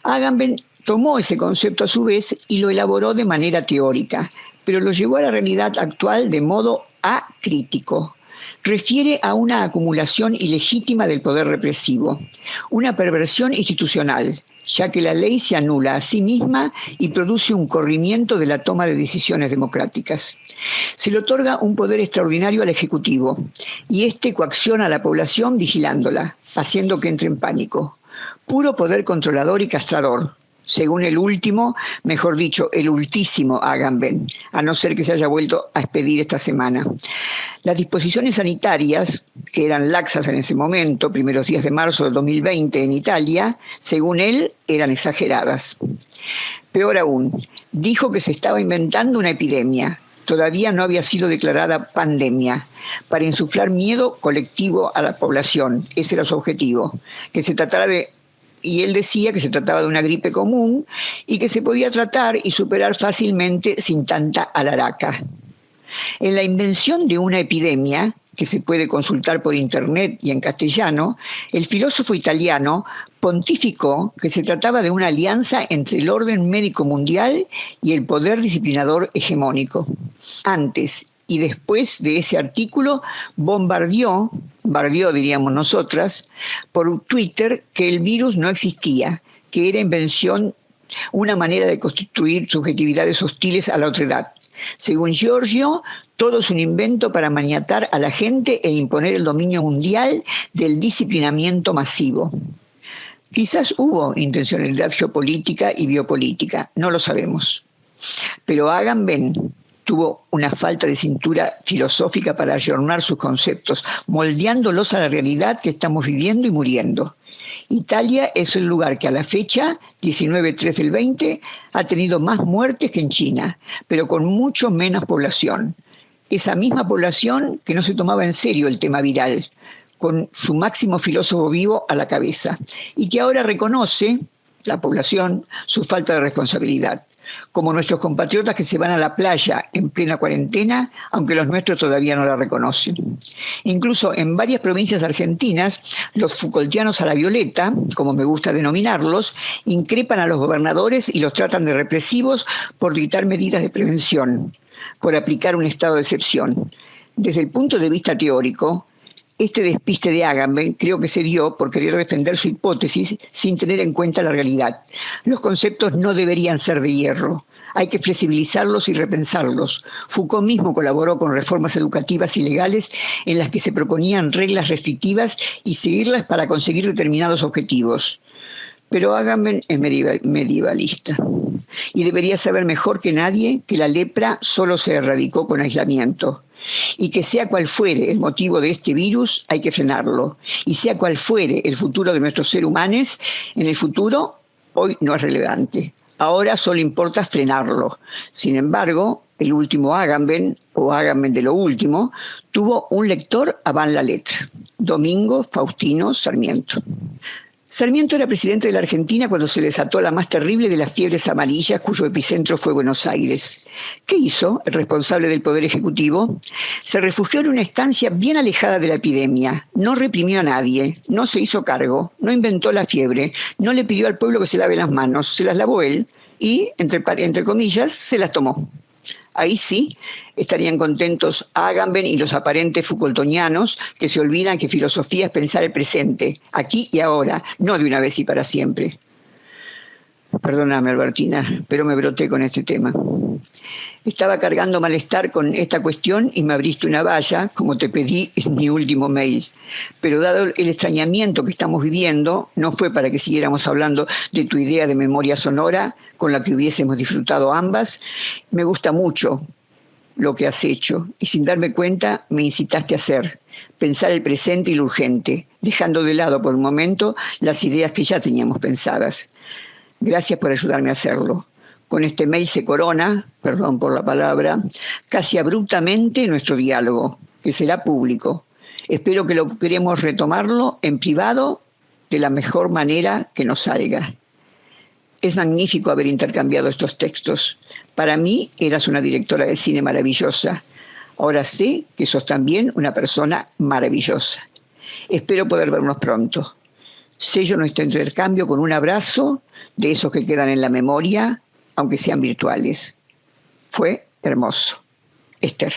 Agamben tomó ese concepto a su vez y lo elaboró de manera teórica, pero lo llevó a la realidad actual de modo acrítico. Refiere a una acumulación ilegítima del poder represivo, una perversión institucional, ya que la ley se anula a sí misma y produce un corrimiento de la toma de decisiones democráticas. Se le otorga un poder extraordinario al Ejecutivo, y este coacciona a la población vigilándola, haciendo que entre en pánico. Puro poder controlador y castrador, según el último, mejor dicho, el ultísimo Agamben, a no ser que se haya vuelto a expedir esta semana. Las disposiciones sanitarias, que eran laxas en ese momento, primeros días de marzo del 2020 en Italia, según él, eran exageradas. Peor aún, dijo que se estaba inventando una epidemia. Todavía no había sido declarada pandemia, para insuflar miedo colectivo a la población. Ese era su objetivo, que se tratara de... Y él decía que se trataba de una gripe común y que se podía tratar y superar fácilmente sin tanta alaraca. En la invención de una epidemia, que se puede consultar por internet y en castellano, el filósofo italiano pontificó que se trataba de una alianza entre el orden médico mundial y el poder disciplinador hegemónico. Antes y después de ese artículo, bombardeó diríamos nosotras, por Twitter que el virus no existía, que era invención, una manera de constituir subjetividades hostiles a la otredad. Según Giorgio, todo es un invento para maniatar a la gente e imponer el dominio mundial del disciplinamiento masivo. Quizás hubo intencionalidad geopolítica y biopolítica, no lo sabemos. Pero Agamben tuvo una falta de cintura filosófica para ayornar sus conceptos, moldeándolos a la realidad que estamos viviendo y muriendo. Italia es el lugar que a la fecha, 19/3 del 20, ha tenido más muertes que en China, pero con mucho menos población. Esa misma población que no se tomaba en serio el tema viral, con su máximo filósofo vivo a la cabeza, y que ahora reconoce, la población, su falta de responsabilidad. como nuestros compatriotas que se van a la playa en plena cuarentena, aunque los nuestros todavía no la reconocen. Incluso en varias provincias argentinas, los Foucaultianos a la violeta, como me gusta denominarlos, increpan a los gobernadores y los tratan de represivos por dictar medidas de prevención, por aplicar un estado de excepción. Desde el punto de vista teórico, este despiste de Agamben creo que se dio por querer defender su hipótesis sin tener en cuenta la realidad. Los conceptos no deberían ser de hierro. Hay que flexibilizarlos y repensarlos. Foucault mismo colaboró con reformas educativas y legales en las que se proponían reglas restrictivas y seguirlas para conseguir determinados objetivos. Pero Agamben es medievalista y debería saber mejor que nadie que la lepra solo se erradicó con aislamiento y que sea cual fuere el motivo de este virus hay que frenarlo y sea cual fuere el futuro de nuestros seres humanos, en el futuro hoy no es relevante. Ahora solo importa frenarlo. Sin embargo, el último Agamben, o Agamben de lo último, tuvo un lector avant la lettre, Domingo Faustino Sarmiento. Sarmiento era presidente de la Argentina cuando se desató la más terrible de las fiebres amarillas, cuyo epicentro fue Buenos Aires. ¿Qué hizo el responsable del Poder Ejecutivo? Se refugió en una estancia bien alejada de la epidemia, no reprimió a nadie, no se hizo cargo, no inventó la fiebre, no le pidió al pueblo que se lave las manos, se las lavó él y, entre comillas, se las tomó. Ahí sí estarían contentos Agamben y los aparentes Foucaultonianos que se olvidan que filosofía es pensar el presente, aquí y ahora, no de una vez y para siempre. Perdóname, Albertina, pero me broté con este tema. Estaba cargando malestar con esta cuestión y me abriste una valla, como te pedí en mi último mail. Pero dado el extrañamiento que estamos viviendo, no fue para que siguiéramos hablando de tu idea de memoria sonora, con la que hubiésemos disfrutado ambas. Me gusta mucho lo que has hecho y sin darme cuenta me incitaste a hacer, pensar el presente y lo urgente, dejando de lado por un momento las ideas que ya teníamos pensadas. Gracias por ayudarme a hacerlo. Con este mail se corona, perdón por la palabra, casi abruptamente nuestro diálogo, que será público. Espero que logremos retomarlo en privado de la mejor manera que nos salga. Es magnífico haber intercambiado estos textos. Para mí eras una directora de cine maravillosa. Ahora sé que sos también una persona maravillosa. Espero poder vernos pronto. Sello nuestro intercambio con un abrazo de esos que quedan en la memoria, aunque sean virtuales. Fue hermoso. Esther.